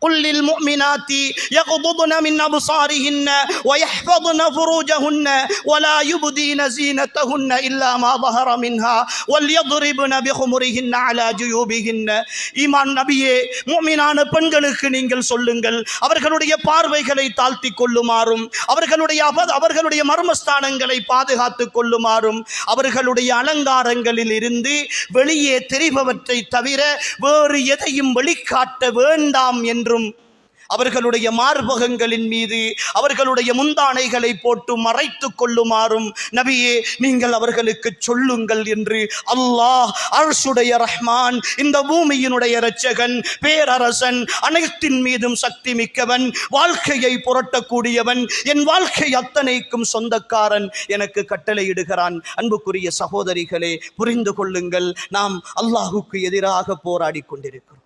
குல் லில் முஃமினாத்தி யக்துதுன மின் அப்சாரிஹின்ன வயஹ்ஃபதுன ஃபுரூஜஹுன்ன வலா யுப்தீன ஸீனத்தஹுன்ன இல்லா மா ظஹர மின்ஹா வல்யضربن பிஹுமுரிஹின்ன அலா ஜுயூபிஹின்ன. ஈமான் நபியே, முஃமினான பெண்களுக்கு நீங்கள் சொல்லுங்கள், அவர்களுடைய பார்வைகளை தாழ்த்தி கொள்ளுமாறும், அவர்களுடைய மர்மஸ்தானங்களை பாதுகாத்துக் கொள்ளுமாறும், அவர்களுடைய அலங்காரங்களில் இருந்து வெளியே தெரிபவற்றை தவிர வேறு எதையும் வெளிக்காட்ட வேண்டாம் என்றும், அவர்களுடைய மார்பகங்களின் மீது அவர்களுடைய முந்தானைகளை போட்டு மறைத்து கொள்ளுமாறும் நபியே நீங்கள் அவர்களுக்கு சொல்லுங்கள் என்று அல்லாஹ் அர்ஷுடைய ரஹ்மான், இந்த பூமியினுடைய இரட்சகன், பேரரசன், அனைத்தின் மீதும் சக்தி மிக்கவன், வாழ்க்கையை புரட்டக்கூடியவன், என் வாழ்க்கை அத்தனைக்கும் சொந்தக்காரன் எனக்கு கட்டளையிடுகிறான். அன்புக்குரிய சகோதரிகளே, புரிந்து கொள்ளுங்கள், நாம் அல்லாஹுக்கு எதிராக போராடி கொண்டிருக்கிறோம்.